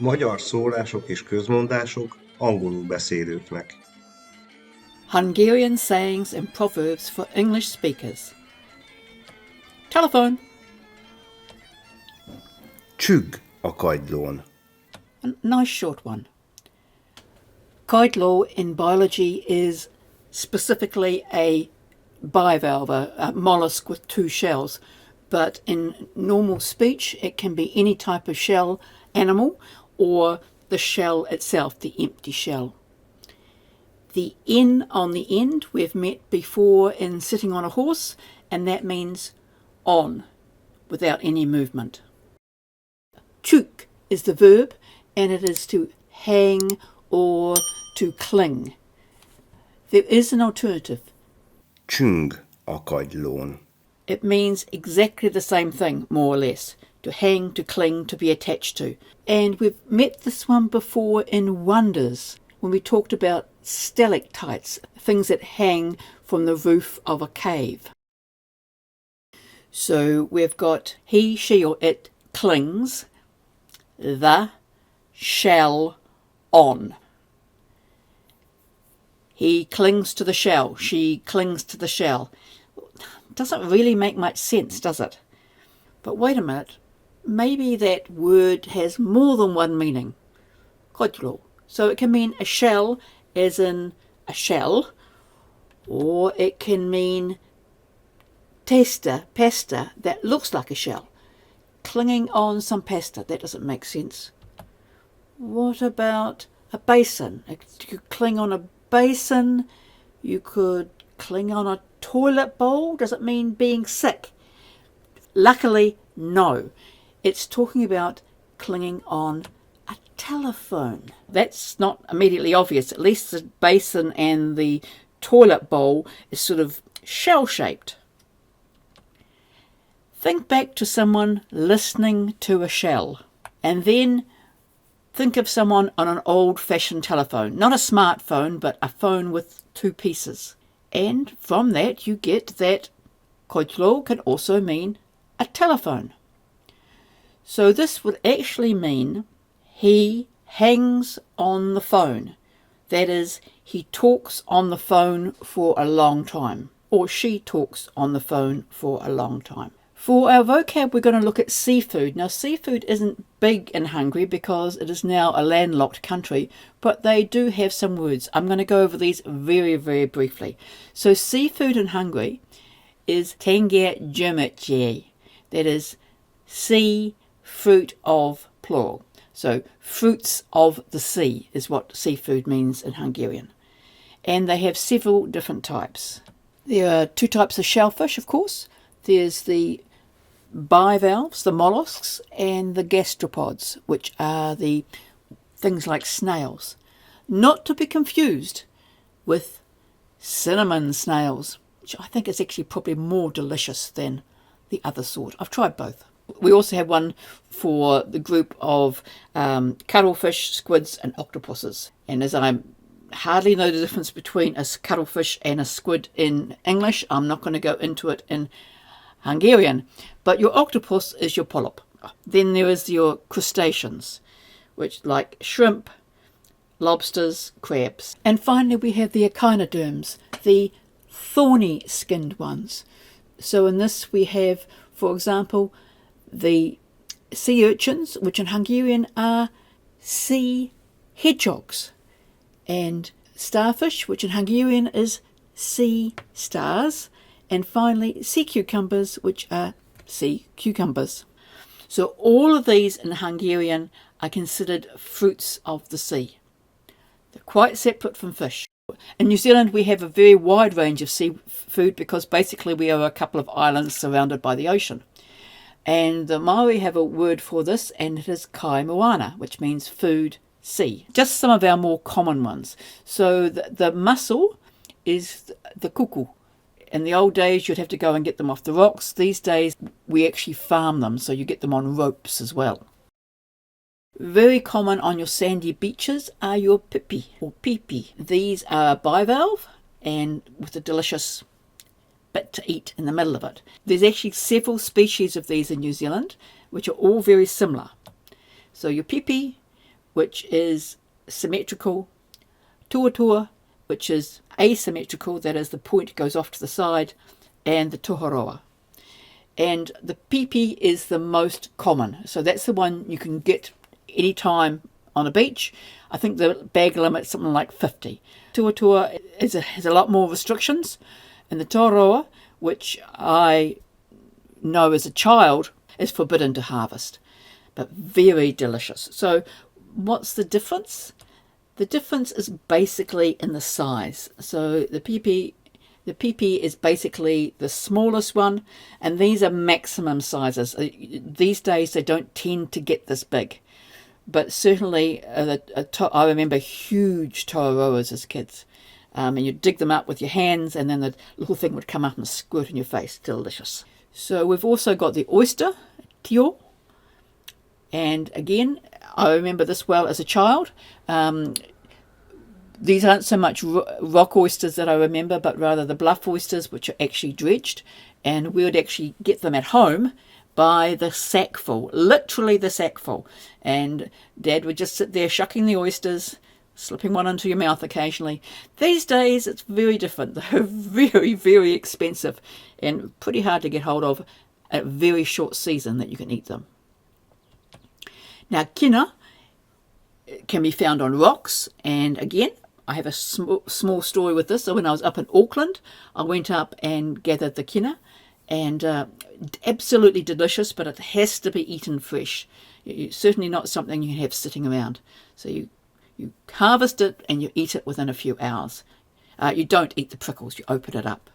Magyar szólások és közmondások angolul beszélőknek. Hungarian sayings and proverbs for English speakers. Telephone. Csügg a kagylón. A nice short one. Kagylón in biology is specifically a bivalve, a mollusk with two shells, but in normal speech it can be any type of shell animal or the shell itself, the empty shell. The N on the end we've met before in sitting on a horse, and that means on, without any movement. Csügg is the verb, and it is to hang or to cling. There is an alternative. Csüng a kagylón. It means exactly the same thing, more or less. To hang, to cling, to be attached to. And we've met this one before in wonders, when we talked about stalactites, things that hang from the roof of a cave. So we've got he, she or it clings, the shell on. He clings to the shell, she clings to the shell. Doesn't really make much sense, does it? But wait a minute, maybe that word has more than one meaning. Kagylón. So it can mean a shell as in a shell, or it can mean pasta that looks like a shell. Clinging on some pasta, that doesn't make sense. What about a basin? You could cling on a basin, you could cling on a toilet bowl. Does it mean being sick? Luckily, no. It's talking about clinging on a telephone. That's not immediately obvious. At least the basin and the toilet bowl is sort of shell-shaped. Think back to someone listening to a shell, and then think of someone on an old-fashioned telephone. Not a smartphone, but a phone with two pieces. And from that you get that kagylón can also mean a telephone. So this would actually mean he hangs on the phone. That is, he talks on the phone for a long time, or she talks on the phone for a long time. For our vocab, we're going to look at seafood. Now, seafood isn't big in Hungary because it is now a landlocked country, but they do have some words. I'm going to go over these very, very briefly. So seafood in Hungary is tenger gyümölcse. That is sea, fruit of, plural. So fruits of the sea is what seafood means in Hungarian. And they have several different types. There are two types of shellfish, of course. There's the bivalves, the mollusks, and the gastropods, which are the things like snails. Not to be confused with cinnamon snails, which I think is actually probably more delicious than the other sort. I've tried both. We also have one for the group of cuttlefish, squids and octopuses. And as I hardly know the difference between a cuttlefish and a squid in English, I'm not going to go into it in Hungarian. But your octopus is your polyp. Then there is your crustaceans, which like shrimp, lobsters, crabs. And finally we have the echinoderms, the thorny skinned ones. So in this we have, for example, the sea urchins, which in Hungarian are sea hedgehogs, and starfish, which in Hungarian is sea stars, and finally sea cucumbers, which are sea cucumbers. So all of these in Hungarian are considered fruits of the sea. They're quite separate from fish. In New Zealand we have a very wide range of seafood because basically we are a couple of islands surrounded by the ocean. And the Maori have a word for this, and it is kai moana, which means food, sea. Just some of our more common ones. So the mussel is the kuku. In the old days you'd have to go and get them off the rocks. These days we actually farm them, so you get them on ropes as well. Very common on your sandy beaches are your pipi or pipi. These are bivalve and with a delicious bit to eat in the middle of it. There's actually several species of these in New Zealand, which are all very similar. So your pipi which is symmetrical, tuatua, which is asymmetrical, that is the point goes off to the side, and the tohoroa. And the pipi is the most common, so that's the one you can get anytime on a beach. I think the bag limit's something like 50. Tuatua has a lot more restrictions, and the tohoroa, which I know as a child, is forbidden to harvest, but very delicious. So what's the difference? The difference is basically in the size. So the pipi is basically the smallest one, and these are maximum sizes. These days they don't tend to get this big, but certainly I remember huge tohoroas as kids, and you dig them up with your hands, and then the little thing would come up and squirt in your face. Delicious. So we've also got the oyster, tio, and again, I remember this well as a child. These aren't so much rock oysters that I remember, but rather the bluff oysters, which are actually dredged, and we would actually get them at home by the sackful, literally the sackful, and Dad would just sit there shucking the oysters, slipping one into your mouth occasionally. These days it's very different. They're very, very expensive and pretty hard to get hold of at a very short season that you can eat them. Now, kina can be found on rocks, and again, I have a small story with this. So when I was up in Auckland, I went up and gathered the kina, and absolutely delicious, but it has to be eaten fresh. Certainly not something you can have sitting around. So you harvest it and you eat it within a few hours. You don't eat the prickles, you open it up.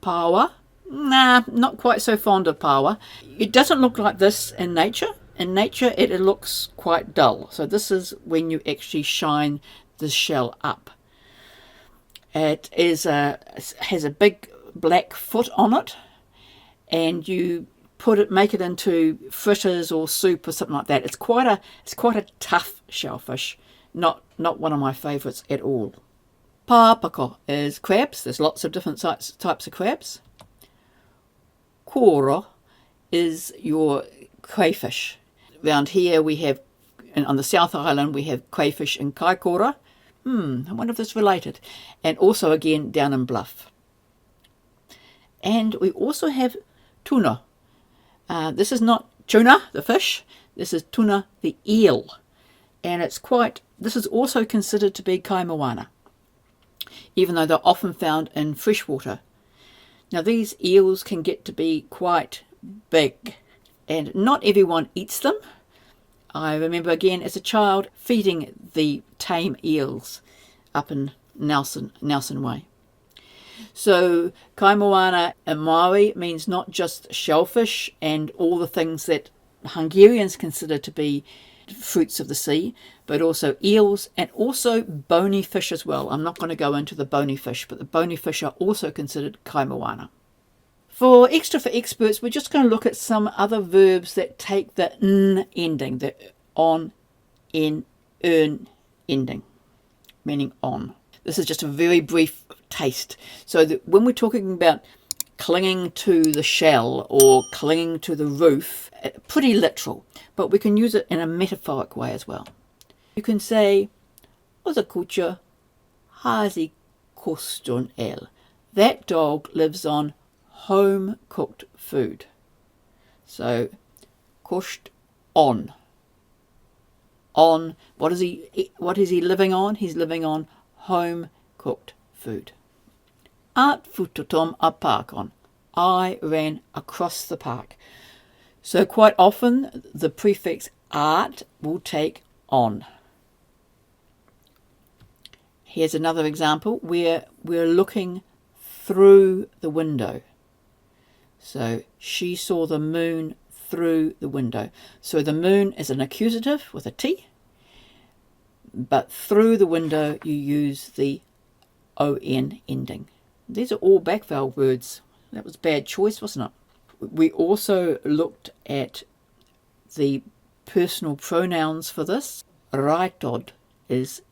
Pawa. Nah, not quite so fond of pawa. It doesn't look like this in nature. In nature, it looks quite dull. So this is when you actually shine the shell up. It has a big black foot on it, and you make it into fritters or soup or something like that. It's quite a tough shellfish. Not one of my favourites at all. Pāpako is crabs. There's lots of different types of crabs. Koro is your crayfish. Around here we have, on the South Island, we have crayfish and kaikora. I wonder if it's related. And also again down in Bluff. And we also have tuna. This is not tuna, the fish. This is tuna, the eel. And this is also considered to be kai moana, even though they're often found in freshwater. Now these eels can get to be quite big, and not everyone eats them. I remember again as a child feeding the tame eels up in Nelson Way. So kai moana in Māori means not just shellfish and all the things that Hungarians consider to be fruits of the sea, but also eels and also bony fish as well. I'm not going to go into the bony fish, but the bony fish are also considered kai moana. For experts, we're just going to look at some other verbs that take the n ending, the on, in, earn ending, meaning on. This is just a very brief taste. So that when we're talking about clinging to the shell or clinging to the roof, pretty literal, but we can use it in a metaphoric way as well. You can say, Oza kucha hazi koston el. That dog lives on home-cooked food. So, kost on. On, what is he living on? He's living on home-cooked food. Art futotom a park on. I ran across the park. So quite often the prefix art will take on. Here's another example where we're looking through the window. So she saw the moon through the window. So the moon is an accusative with a T, but through the window you use the on ending. These are all back vowel words. That was a bad choice, wasn't it? We also looked at the personal pronouns for this. Raitod is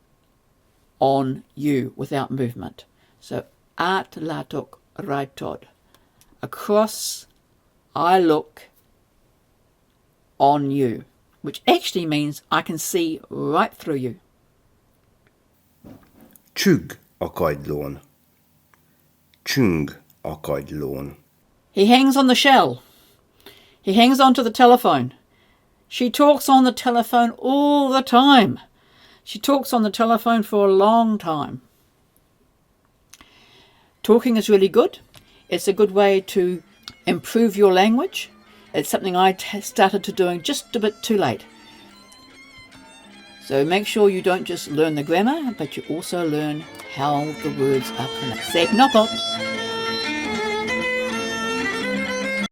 on you without movement. So at latok raitod. Across, I look on you. which actually means I can see right through you. Csügg a kagylón. Csüng a kagylón. He hangs on the shell. He hangs onto the telephone. She talks on the telephone all the time. She talks on the telephone for a long time. Talking is really good. It's a good way to improve your language. It's something I started to doing just a bit too late. So make sure you don't just learn the grammar, but you also learn how the words are pronounced. Zeg nog wat.